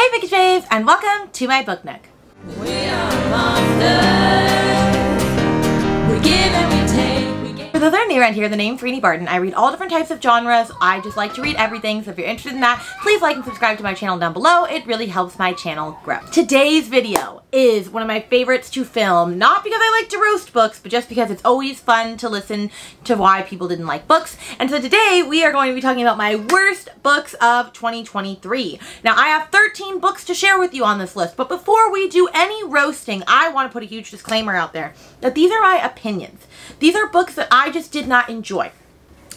Hey Bookish Babes, and welcome to my book nook. We are monsters. We give and we take. For those that are new around here, the name's Rainy Barton. I read all different types of genres. I just like to read everything, so if you're interested in that, please like and subscribe to my channel down below. It really helps my channel grow. Today's video is one of my favorites to film, not because I like to roast books, but just because it's always fun to listen to why people didn't like books. And so today we are going to be talking about my worst books of 2023. Now I have 13 books to share with you on this list, but before we do any roasting, I want to put a huge disclaimer out there that these are my opinions. These are books that I just did not enjoy.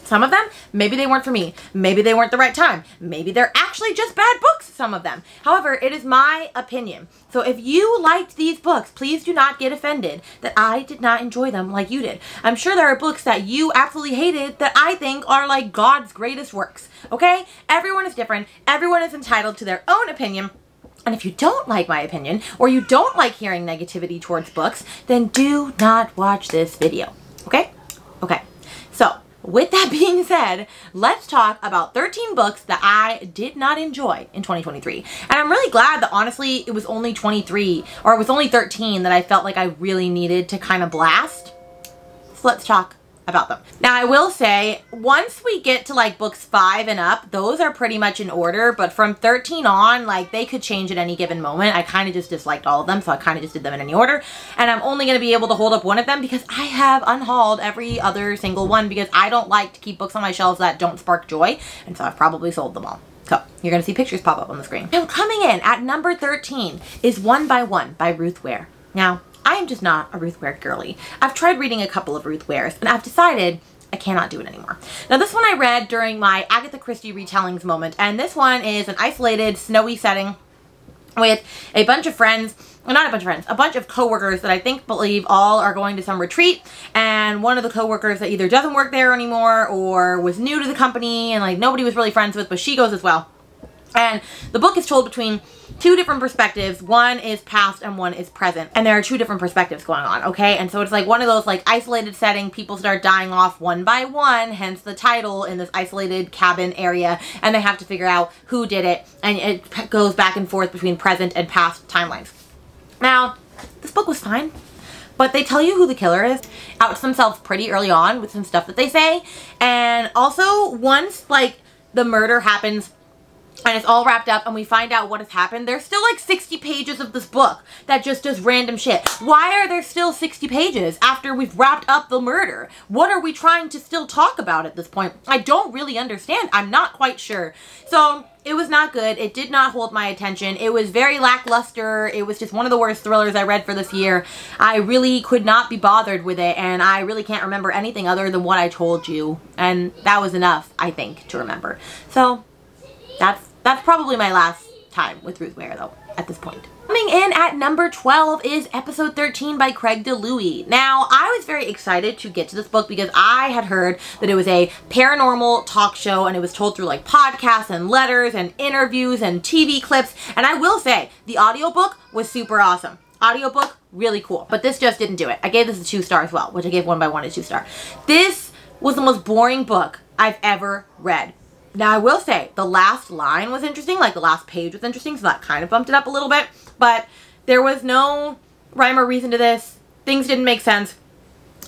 Some of them, maybe they weren't for me. Maybe they weren't the right time. Maybe they're actually just bad books, some of them. However, it is my opinion. So if you liked these books, please do not get offended that I did not enjoy them like you did. I'm sure there are books that you absolutely hated that I think are like God's greatest works. Okay? Everyone is different. Everyone is entitled to their own opinion. And if you don't like my opinion, or you don't like hearing negativity towards books, then do not watch this video. Okay? Okay. So, with that being said, let's talk about 13 books that I did not enjoy in 2023. And I'm really glad that honestly it was only 23, or it was only 13 that I felt like I really needed to kind of blast. So let's talk about them. Now I will say, once we get to like books 5 and up, those are pretty much in order, but from 13 on, like they could change at any given moment. I kind of just disliked all of them, so I kind of just did them in any order, and I'm only going to be able to hold up one of them because I have unhauled every other single one because I don't like to keep books on my shelves that don't spark joy, and so I've probably sold them all. So you're going to see pictures pop up on the screen. Now coming in at number 13 is One by One by Ruth Ware. Now I am just not a Ruth Ware girly. I've tried reading a couple of Ruth Wares, and I've decided I cannot do it anymore. Now this one I read during my Agatha Christie retellings moment, and this one is an isolated, snowy setting with a bunch of friends, well, not a bunch of friends, a bunch of co-workers that I believe all are going to some retreat, and one of the co-workers that either doesn't work there anymore or was new to the company and like nobody was really friends with, but she goes as well. And the book is told between two different perspectives. One is past and one is present. And there are two different perspectives going on, okay? And so it's like one of those like isolated setting, people start dying off one by one, hence the title, in this isolated cabin area, and they have to figure out who did it, and it goes back and forth between present and past timelines. Now, this book was fine, but they tell you who the killer is, outs themselves pretty early on with some stuff that they say, and also once like the murder happens and it's all wrapped up and we find out what has happened, there's still like 60 pages of this book that just does random shit. Why are there still 60 pages after we've wrapped up the murder? What are we trying to still talk about at this point? I don't really understand. I'm not quite sure. So it was not good. It did not hold my attention. It was very lackluster. It was just one of the worst thrillers I read for this year. I really could not be bothered with it, and I really can't remember anything other than what I told you. And that was enough, I think, to remember. So that's probably my last time with Ruth Ware, though, at this point. Coming in at number 12 is Episode 13 by Craig DeLuey. Now, I was very excited to get to this book because I had heard that it was a paranormal talk show, and it was told through like podcasts and letters and interviews and TV clips. And I will say, the audiobook was super awesome. Audiobook, really cool. But this just didn't do it. I gave this a 2 star as well, which I gave One by One a 2 star. This was the most boring book I've ever read. Now, I will say, the last line was interesting, like the last page was interesting, so that kind of bumped it up a little bit, but there was no rhyme or reason to this. Things didn't make sense.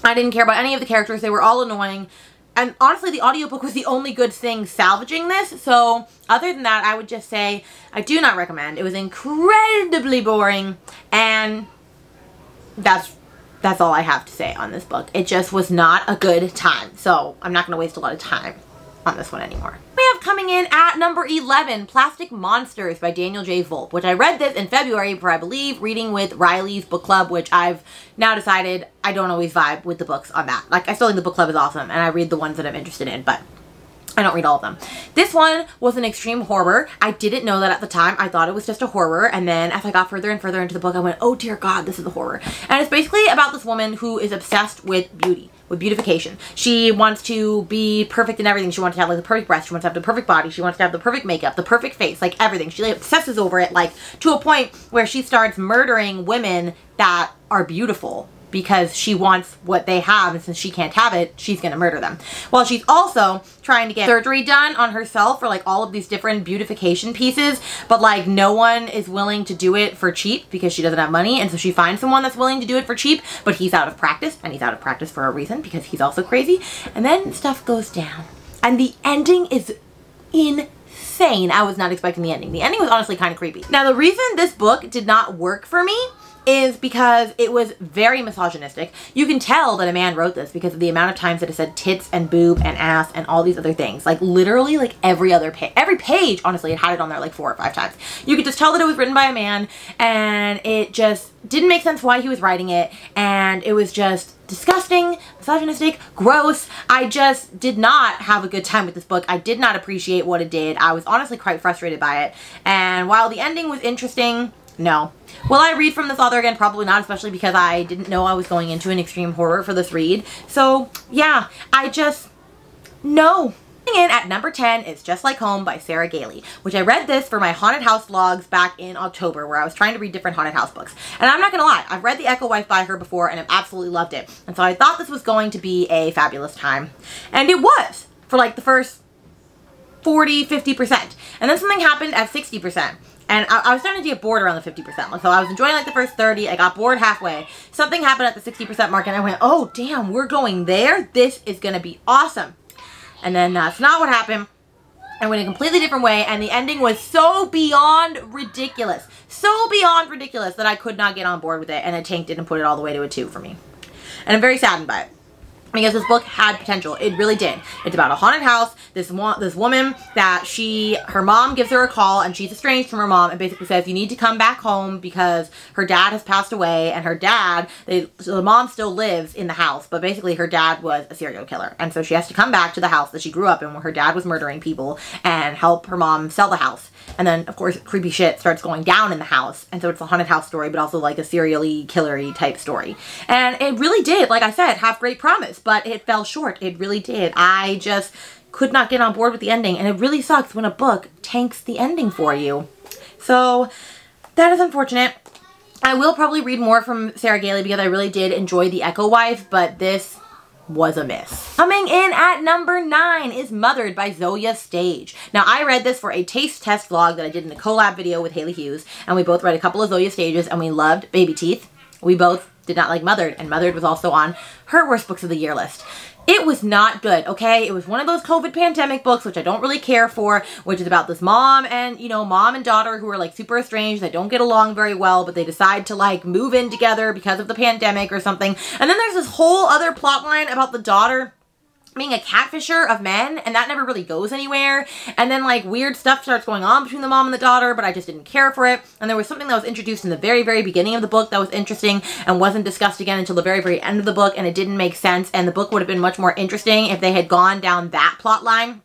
I didn't care about any of the characters. They were all annoying, and honestly, the audiobook was the only good thing salvaging this, so other than that, I would just say I do not recommend. It was incredibly boring, and that's all I have to say on this book. It just was not a good time, so I'm not going to waste a lot of time on this one anymore. We have coming in at number 11, Plastic Monsters by Daniel J. Volpe, which I read this in February for, I believe, reading with Riley's book club, which I've now decided I don't always vibe with the books on that. Like, I still think the book club is awesome, and I read the ones that I'm interested in, but I don't read all of them. This one was an extreme horror. I didn't know that at the time. I thought it was just a horror, and then as I got further and further into the book, I went, oh dear God, this is a horror. And it's basically about this woman who is obsessed with beauty, with beautification. She wants to be perfect in everything. She wants to have like the perfect breast. She wants to have the perfect body. She wants to have the perfect makeup, the perfect face, like everything. She like obsesses over it, like to a point where she starts murdering women that are beautiful because she wants what they have, and since she can't have it, she's gonna murder them. Well, she's also trying to get surgery done on herself for like all of these different beautification pieces, but like no one is willing to do it for cheap because she doesn't have money, and so she finds someone that's willing to do it for cheap, but he's out of practice, and he's out of practice for a reason because he's also crazy, and then stuff goes down. And the ending is insane. I was not expecting the ending. The ending was honestly kind of creepy. Now, the reason this book did not work for me is because it was very misogynistic. You can tell that a man wrote this because of the amount of times that it said tits and boob and ass and all these other things. Like literally like every other page. Every page, honestly, it had it on there like 4 or 5 times. You could just tell that it was written by a man, and it just didn't make sense why he was writing it, and it was just disgusting, misogynistic, gross. I just did not have a good time with this book. I did not appreciate what it did. I was honestly quite frustrated by it. And while the ending was interesting, no. Will I read from this author again? Probably not, especially because I didn't know I was going into an extreme horror for this read. So yeah, no. In at number 10 is Just Like Home by Sarah Gailey, which I read this for my haunted house vlogs back in October, where I was trying to read different haunted house books. And I'm not gonna lie, I've read The Echo Wife by her before and I've absolutely loved it. And so I thought this was going to be a fabulous time. And it was, for like the first 40, 50%. And then something happened at 60%. And I was starting to get bored around the 50%. So I was enjoying like the first 30. I got bored halfway. Something happened at the 60% mark and I went, oh damn, we're going there? This is gonna be awesome. And then that's not what happened. I went a completely different way, and the ending was so beyond ridiculous. So beyond ridiculous that I could not get on board with it, and it tanked it and put it all the way to a 2 for me. And I'm very saddened by it, because this book had potential. It really did. It's about a haunted house. This woman that her mom gives her a call, and she's estranged from her mom, and basically says, you need to come back home because her dad has passed away, and her dad, so the mom still lives in the house, but basically her dad was a serial killer. And so she has to come back to the house that she grew up in, where her dad was murdering people, and help her mom sell the house. And then, of course, creepy shit starts going down in the house. And so it's a haunted house story, but also like a serial-y, killer-y type story. And it really did, like I said, have great promise, but it fell short. It really did. I just could not get on board with the ending. And it really sucks when a book tanks the ending for you. So that is unfortunate. I will probably read more from Sarah Gailey because I really did enjoy The Echo Wife, but this was a miss. Coming in at number 9 is Mothered by Zoya Stage. Now, I read this for a taste test vlog that I did in a collab video with Haley Hughes, and we both read a couple of Zoya Stages, and we loved Baby Teeth. We both did not like Mothered, and Mothered was also on her worst books of the year list. It was not good, okay? It was one of those COVID pandemic books, which I don't really care for, which is about this mom and, you know, mom and daughter who are like super estranged. They don't get along very well, but they decide to like move in together because of the pandemic or something. And then there's this whole other plot line about the daughter being a catfisher of men, and that never really goes anywhere. And then like weird stuff starts going on between the mom and the daughter, but I just didn't care for it. And there was something that was introduced in the very, very beginning of the book that was interesting and wasn't discussed again until the very, very end of the book, and it didn't make sense. And the book would have been much more interesting if they had gone down that plot line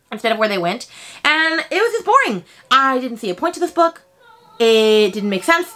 instead of where they went. And it was just boring. I didn't see a point to this book. It didn't make sense.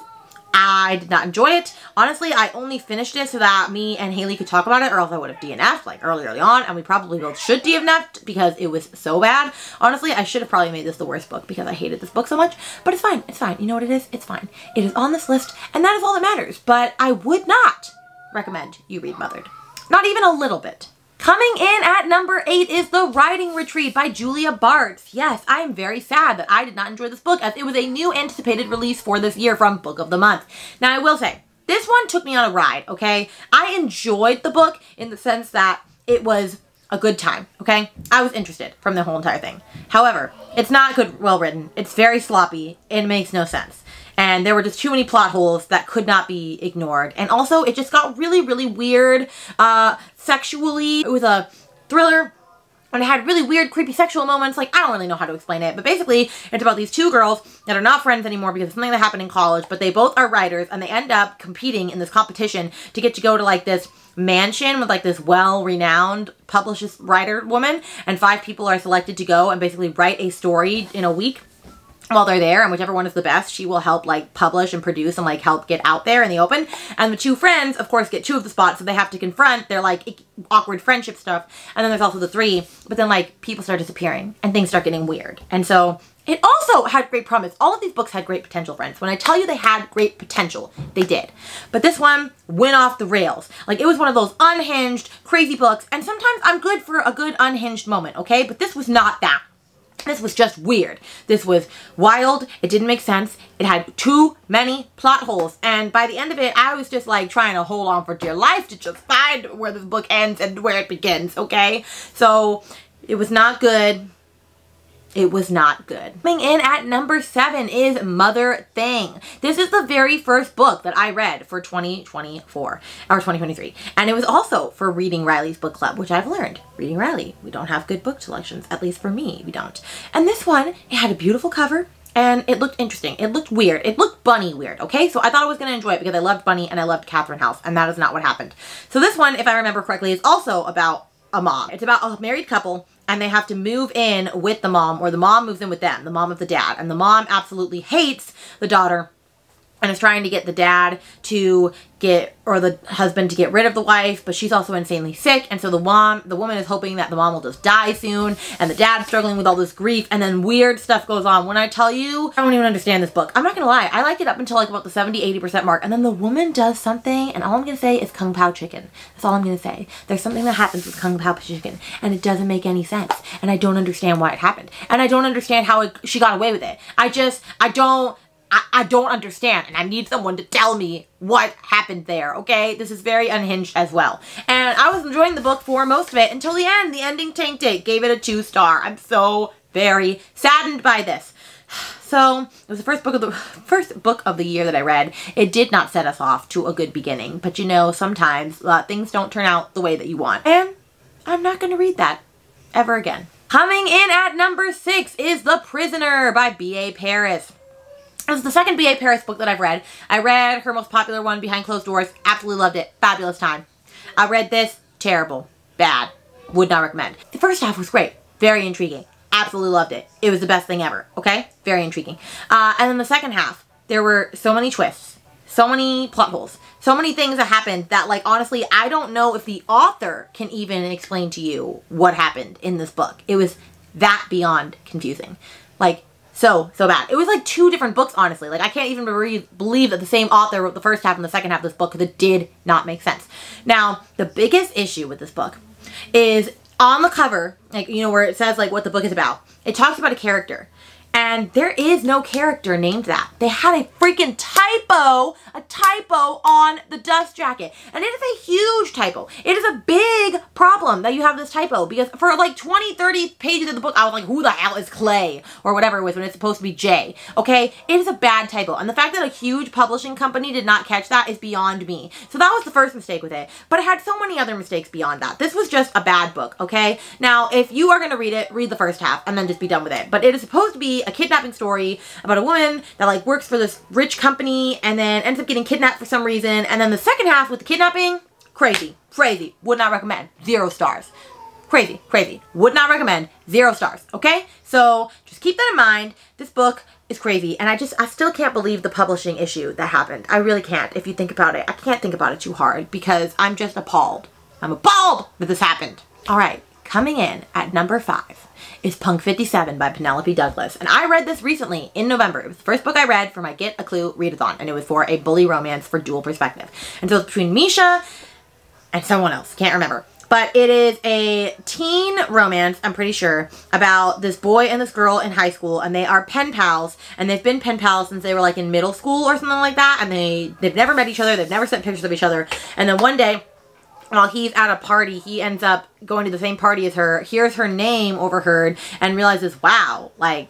I did not enjoy it. Honestly, I only finished it so that me and Haley could talk about it, or else I would have DNF'd like early on, and we probably both should DNF'd because it was so bad. Honestly, I should have probably made this the worst book because I hated this book so much, but it's fine. It's fine. You know what it is? It's fine. It is on this list, and that is all that matters, but I would not recommend you read Mothered. Not even a little bit. Coming in at number 8 is The Writing Retreat by Julia Bartz. Yes, I am very sad that I did not enjoy this book, as it was a new anticipated release for this year from Book of the Month. Now, I will say, this one took me on a ride, okay? I enjoyed the book in the sense that it was a good time, okay? I was interested from the whole entire thing. However, it's not good, well written. It's very sloppy. It makes no sense. And there were just too many plot holes that could not be ignored. And also, it just got really, really weird sexually. It was a thriller, and it had really weird, creepy sexual moments. Like, I don't really know how to explain it. But basically, it's about these 2 girls that are not friends anymore because of something that happened in college. But they both are writers, and they end up competing in this competition to get to go to, like, this mansion with, like, this well-renowned publicist writer woman. And 5 people are selected to go and basically write a story in a week while they're there, and whichever one is the best, she will help like publish and produce and like help get out there in the open. And the 2 friends, of course, get 2 of the spots, so they have to confront their like awkward friendship stuff. And then there's also the 3, but then like people start disappearing and things start getting weird. And so It also had great promise. All of these books had great potential, friends. When I tell you they had great potential, they did. But this one went off the rails. Like, it was one of those unhinged, crazy books. And sometimes I'm good for a good unhinged moment, okay? But this was not that. This was just weird. This was wild. It didn't make sense. It had too many plot holes. And by the end of it, I was just like trying to hold on for dear life to just find where this book ends and where it begins, okay? So it was not good. It was not good. Coming in at number 7 is Motherthing. This is the very first book that I read for 2024 or 2023. And it was also for Reading Riley's book club, which I've learned. Reading Riley, we don't have good book selections. At least for me, we don't. And this one, it had a beautiful cover and it looked interesting. It looked weird. It looked bunny weird, okay? So I thought I was going to enjoy it because I loved Bunny and I loved Catherine House, and that is not what happened. So this one, if I remember correctly, is also about a mom. It's about a married couple and they have to move in with the mom, or the mom moves in with them, the mom of the dad. And the mom absolutely hates the daughter and is trying to get the dad to or the husband to get rid of the wife, but she's also insanely sick. And so the woman is hoping that the mom will just die soon, and the dad's struggling with all this grief, and then weird stuff goes on. When I tell you, I don't even understand this book. I'm not gonna lie, I liked it up until like about the 70-80% mark, and then the woman does something, and all I'm gonna say is Kung Pao chicken. That's all I'm gonna say. There's something that happens with Kung Pao chicken, and it doesn't make any sense, and I don't understand why it happened, and I don't understand how she got away with it. I don't understand, and I need someone to tell me what happened there, okay? This is very unhinged as well. And I was enjoying the book for most of it until the end. The ending tanked it. Gave it a 2-star. I'm so very saddened by this. So, it was the first book of the year that I read. It did not set us off to a good beginning, but you know, sometimes things don't turn out the way that you want. And I'm not going to read that ever again. Coming in at number 6 is The Prisoner by B.A. Paris. This is the second B.A. Paris book that I've read. I read her most popular one, Behind Closed Doors. Absolutely loved it. Fabulous time. I read this. Terrible. Bad. Would not recommend. The first half was great. Very intriguing. Absolutely loved it. It was the best thing ever. Okay? Very intriguing. And then the second half, there were so many twists. So many plot holes. So many things that happened that, like, honestly, I don't know if the author can even explain to you what happened in this book. It was that beyond confusing. Like, so bad. It was like 2 different books, honestly. Like, I can't even believe that the same author wrote the first half and the second half of this book, because it did not make sense. Now, the biggest issue with this book is on the cover, like, you know, where it says, like, what the book is about. It talks about a character. And there is no character named that. They had a freaking typo, on the dust jacket. And it is a huge typo. It is a big problem that you have this typo, because for like 20, 30 pages of the book, I was like, who the hell is Clay? Or whatever it was when it's supposed to be J. Okay? It is a bad typo. And the fact that a huge publishing company did not catch that is beyond me. So that was the first mistake with it. But it had so many other mistakes beyond that. This was just a bad book, okay? Now, if you are going to read it, read the first half and then just be done with it. But it is supposed to be a kidnapping story about a woman that like works for this rich company and then ends up getting kidnapped for some reason. And then the second half with the kidnapping, crazy. Would not recommend. 0 stars. Crazy. Would not recommend. 0 stars. Okay? So just keep that in mind. This book is crazy. And I still can't believe the publishing issue that happened. I really can't. If you think about it, I can't think about it too hard because I'm just appalled. I'm appalled that this happened. All right. Coming in at number 5 is Punk 57 by Penelope Douglas. And I read this recently in November. It was the first book I read for my Get a Clue readathon. And it was for a bully romance for dual perspective. And so it's between Misha and someone else. Can't remember. But it is a teen romance, I'm pretty sure, about this boy and this girl in high school. And they are pen pals. And they've been pen pals since they were like in middle school or something like that. And they've never met each other. They've never sent pictures of each other. And then one day, while he's at a party, he ends up going to the same party as her, hears her name overheard, and realizes, wow, like,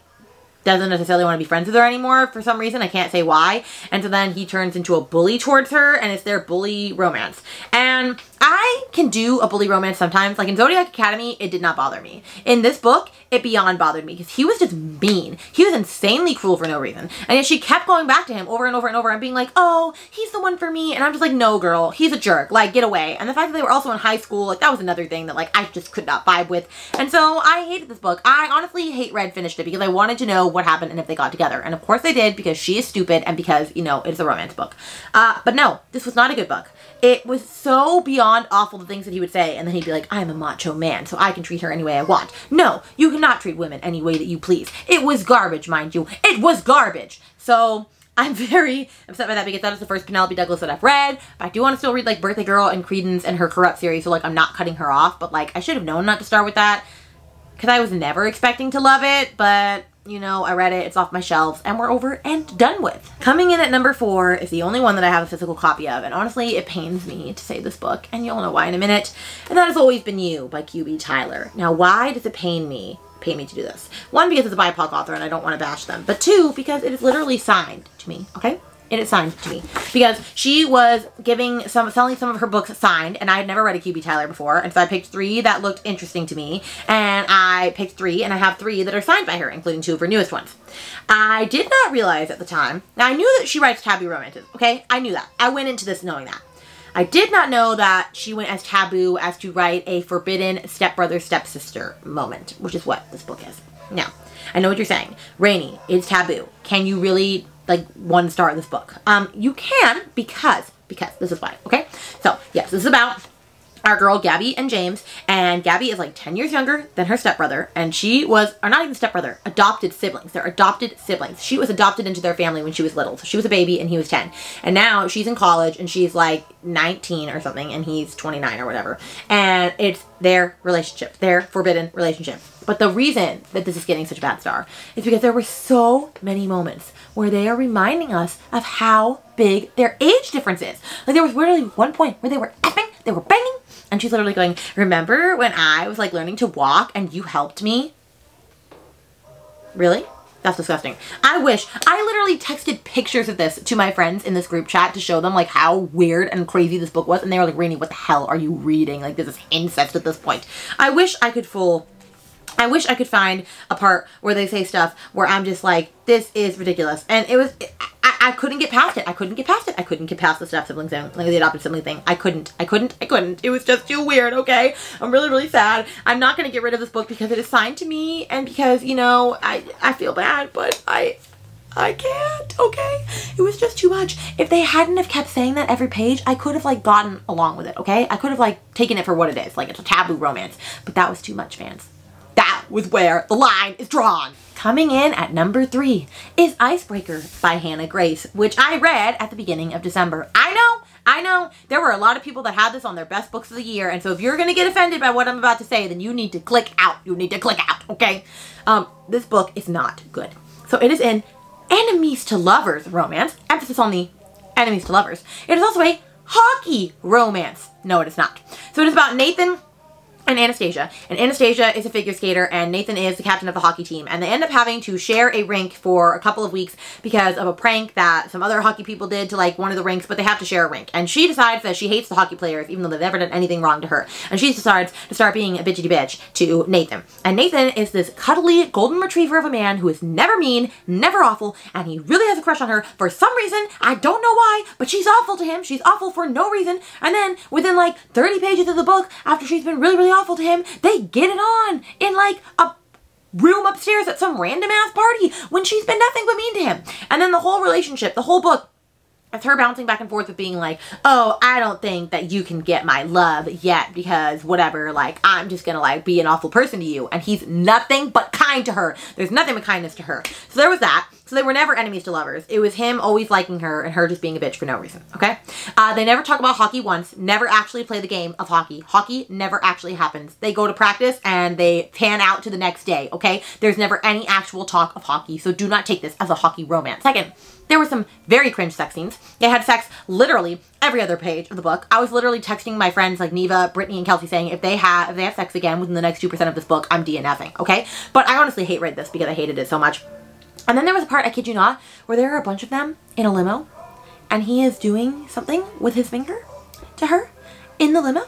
doesn't necessarily want to be friends with her anymore for some reason. I can't say why. And so then he turns into a bully towards her, and it's their bully romance. And I can do a bully romance sometimes. Like in Zodiac Academy, it did not bother me. In this book, it beyond bothered me because he was just mean. He was insanely cruel for no reason. And yet she kept going back to him over and over and over and being like, oh, he's the one for me. And I'm just like, no, girl, he's a jerk. Like, get away. And the fact that they were also in high school, like, that was another thing that, like, I just could not vibe with. And so I hated this book. I honestly hate Red finished it because I wanted to know what happened and if they got together. And of course they did, because she is stupid and because, you know, it's a romance book. But no, this was not a good book. It was so beyond awful, the things that he would say, and then he'd be like, I'm a macho man, so I can treat her any way I want. No, you cannot treat women any way that you please. It was garbage, mind you. It was garbage. So I'm very upset by that, because that is the first Penelope Douglas that I've read. But I do want to still read like Birthday Girl and Credence and her Corrupt series, so like I'm not cutting her off, but like I should have known not to start with that, because I was never expecting to love it, but you know, I read it, it's off my shelves, and we're over and done with. Coming in at number 4 is the only one that I have a physical copy of, and honestly, it pains me to say this book, and you'll know why in a minute, and that has Always Been You by QB Tyler. Now, why does it pain me to do this? 1, because it's a BIPOC author, and I don't want to bash them, but 2, because it is literally signed to me, okay? It is signed to me, because she was selling some of her books signed, and I had never read a QB Tyler before, and so I picked 3 that looked interesting to me, and I picked 3, and I have 3 that are signed by her, including 2 of her newest ones. I did not realize at the time, now I knew that she writes taboo romances, okay? I knew that. I went into this knowing that. I did not know that she went as taboo as to write a forbidden stepbrother, stepsister moment, which is what this book is. Now, I know what you're saying. Rainy, it's taboo. Can you really, like, 1 star this book? You can, because this is why, okay? So, yes, this is about our girl Gabby and James, and Gabby is like 10 years younger than her stepbrother, and she was, or not even stepbrother, adopted siblings. They're adopted siblings. She was adopted into their family when she was little, so she was a baby and he was 10. And now she's in college and she's like 19 or something, and he's 29 or whatever. And it's their relationship, their forbidden relationship. But the reason that this is getting such a bad star is because there were so many moments where they are reminding us of how big their age difference is. Like, there was literally one point where they were effing, they were banging, and she's literally going, remember when I was like learning to walk and you helped me? Really? That's disgusting. I literally texted pictures of this to my friends in this group chat to show them like how weird and crazy this book was, and they were like, Rainy, what the hell are you reading? Like, this is incest at this point. I wish I could find a part where they say stuff where I'm just like, this is ridiculous. And I couldn't get past it. I couldn't get past it. I couldn't get past the step sibling thing, like the adopted sibling thing. I couldn't. It was just too weird, okay? I'm really, really sad. I'm not going to get rid of this book because it is signed to me, and because, you know, I feel bad, but I can't, okay? It was just too much. If they hadn't have kept saying that every page, I could have like gotten along with it, okay? I could have like taken it for what it is. Like, it's a taboo romance. But that was too much, fans. That was where the line is drawn. Coming in at number 3 is Icebreaker by Hannah Grace, which I read at the beginning of December. I know, there were a lot of people that had this on their best books of the year, and so if you're gonna get offended by what I'm about to say, then you need to click out. You need to click out, okay? This book is not good. So it is an enemies to lovers romance, emphasis on the enemies to lovers. It is also a hockey romance. No, it is not. So it is about Nathan and Anastasia. And Anastasia is a figure skater, and Nathan is the captain of the hockey team. And they end up having to share a rink for a couple of weeks because of a prank that some other hockey people did to like one of the rinks, but they have to share a rink. And she decides that she hates the hockey players, even though they've never done anything wrong to her. And she decides to start being a bitchy bitch to Nathan. And Nathan is this cuddly golden retriever of a man who is never mean, never awful, and he really has a crush on her for some reason. I don't know why, but she's awful to him. She's awful for no reason. And then within like 30 pages of the book, after she's been really, really awful to him, they get it on in like a room upstairs at some random ass party when she's been nothing but mean to him. And then the whole relationship, the whole book, it's her bouncing back and forth with being like, oh, I don't think that you can get my love yet because whatever, like, I'm just gonna like be an awful person to you. And he's nothing but kind to her. There's nothing but kindness to her. So there was that. So they were never enemies to lovers. It was him always liking her and her just being a bitch for no reason, okay? They never talk about hockey once, never actually play the game of hockey. Hockey never actually happens. They go to practice and they pan out to the next day, okay? There's never any actual talk of hockey, so do not take this as a hockey romance. Second, there were some very cringe sex scenes. They had sex literally every other page of the book. I was literally texting my friends like Neva, Brittany, and Kelsey saying if they have sex again within the next 2% of this book, I'm DNFing, okay? But I honestly hate read this because I hated it so much. And then there was a part, I kid you not, where there are a bunch of them in a limo and he is doing something with his finger to her in the limo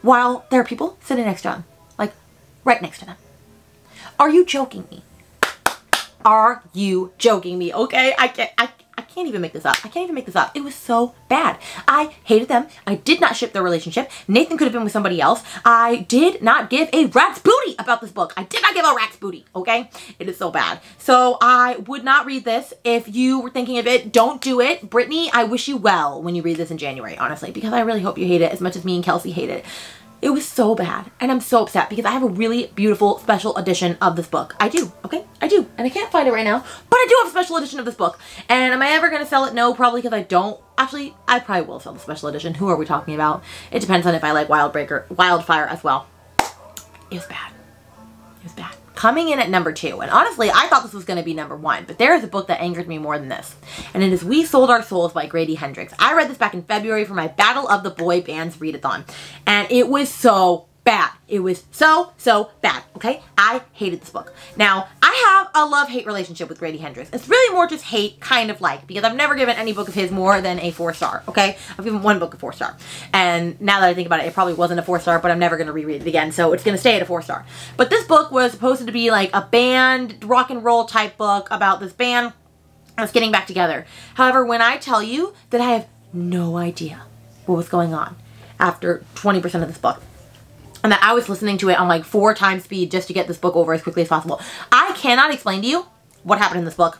while there are people sitting next to him, like right next to them. Are you joking me? Are you joking me? Okay, I can't even make this up. I can't even make this up. It was so bad. I hated them. I did not ship their relationship. Nathan could have been with somebody else. I did not give a rat's booty about this book. I did not give a rat's booty, okay? It is so bad. So I would not read this. If you were thinking of it, don't do it. Brittany, I wish you well when you read this in January, honestly, because I really hope you hate it as much as me and Kelsey hate it. It was so bad, and I'm so upset because I have a really beautiful special edition of this book. I do, okay? I do, and I can't find it right now, but I do have a special edition of this book. And am I ever going to sell it? No, probably, because I don't. Actually, I probably will sell the special edition. Who are we talking about? It depends on if I like Wildfire as well. It was bad. It was bad. Coming in at number 2, and honestly, I thought this was going to be number 1, but there is a book that angered me more than this, and it is We Sold Our Souls by Grady Hendrix. I read this back in February for my Battle of the Boy Bands readathon, and it was so bad. It was so bad, okay? I hated this book. Now, I have a love-hate relationship with Grady Hendrix. It's really more just hate, kind of like, because I've never given any book of his more than a 4-star, okay? I've given one book a 4-star. And now that I think about it, it probably wasn't a 4-star, but I'm never going to reread it again, so it's going to stay at a 4-star. But this book was supposed to be like a band, rock and roll type book about this band that's getting back together. However, when I tell you that I have no idea what was going on after 20% of this book, and that I was listening to it on like 4 times speed just to get this book over as quickly as possible. I cannot explain to you what happened in this book.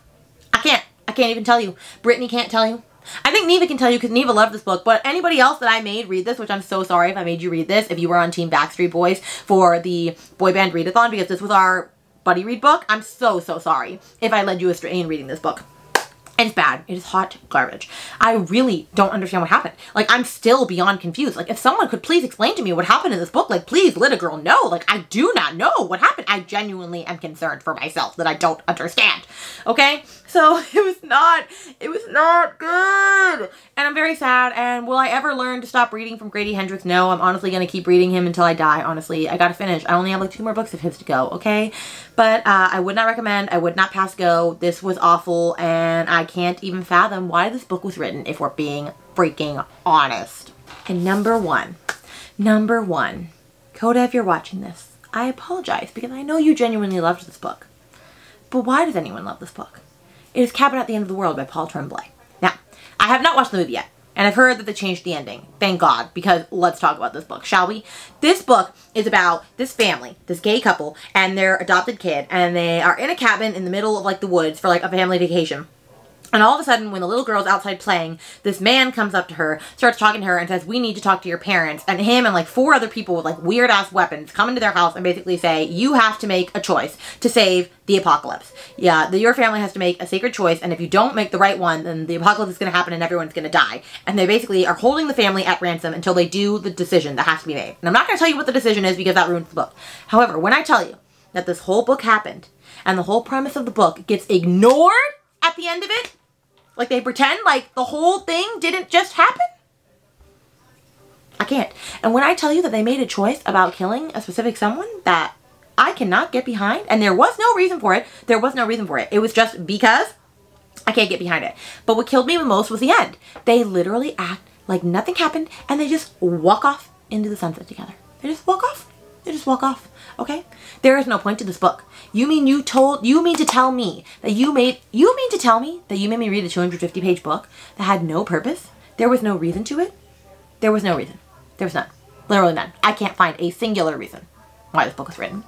I can't even tell you. Brittany can't tell you. I think Neva can tell you because Neva loved this book, but anybody else that I made read this, which I'm so sorry if I made you read this, if you were on Team Backstreet Boys for the boy band readathon, because this was our buddy read book, I'm so sorry if I led you astray in reading this book. It's bad. It is hot garbage. I really don't understand what happened. Like, I'm still beyond confused. Like, if someone could please explain to me what happened in this book, like, please let a girl know. Like, I do not know what happened. I genuinely am concerned for myself that I don't understand. Okay? So, it was not good. And I'm very sad. And will I ever learn to stop reading from Grady Hendrix? No, I'm honestly going to keep reading him until I die, honestly. I gotta finish. I only have like 2 more books of his to go, okay? But I would not recommend. I would not pass go. This was awful, and I can't even fathom why this book was written, if we're being freaking honest. And number one, Coda, if you're watching this, I apologize because I know you genuinely loved this book. But why does anyone love this book? It is Cabin at the End of the World by Paul Tremblay. Now, I have not watched the movie yet, and I've heard that they changed the ending. Thank God, because let's talk about this book, shall we? This book is about this family, this gay couple, and their adopted kid, and they are in a cabin in the middle of like the woods for like a family vacation. And all of a sudden, when the little girl's outside playing, this man comes up to her, starts talking to her, and says, we need to talk to your parents. And him and like 4 other people with like weird-ass weapons come into their house and basically say, you have to make a choice to save the apocalypse. Yeah, your family has to make a sacred choice, and if you don't make the right one, then the apocalypse is going to happen and everyone's going to die. And they basically are holding the family at ransom until they do the decision that has to be made. And I'm not going to tell you what the decision is because that ruins the book. However, when I tell you that this whole book happened, and the whole premise of the book gets ignored at the end of it, like they pretend like the whole thing didn't just happen, I can't. And when I tell you that they made a choice about killing a specific someone that I cannot get behind, and there was no reason for it, It was just because I can't get behind it. But what killed me the most was the end. They literally act like nothing happened, and they just walk off into the sunset together. They just walk off. Okay? There is no point to this book. You mean to tell me that you made me read a 250-page book that had no purpose? There was no reason to it? There was no reason. There was none. Literally none. I can't find a singular reason why this book was written.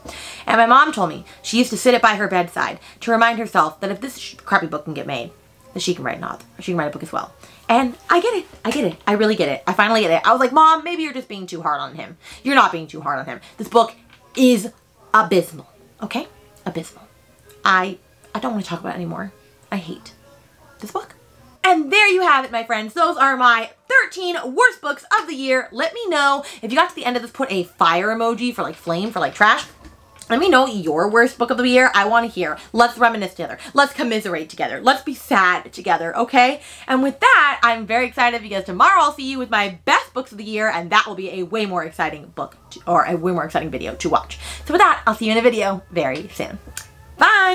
And my mom told me she used to sit it by her bedside to remind herself that if this crappy book can get made, that she can write an author. She can write a book as well. And I get it. I really get it. I finally get it. I was like, Mom, maybe you're just being too hard on him. You're not being too hard on him. This book is abysmal. Okay? Abysmal. I don't want to talk about it anymore. I hate this book. And there you have it, my friends. Those are my 13 worst books of the year. Let me know if you got to the end of this, put a fire emoji for like flame, for like trash. Let me know your worst book of the year. I want to hear. Let's reminisce together. Let's commiserate together. Let's be sad together, okay? And with that, I'm very excited because tomorrow I'll see you with my best books of the year, and that will be a way more exciting book, or a way more exciting video to watch. So with that, I'll see you in a video very soon. Bye!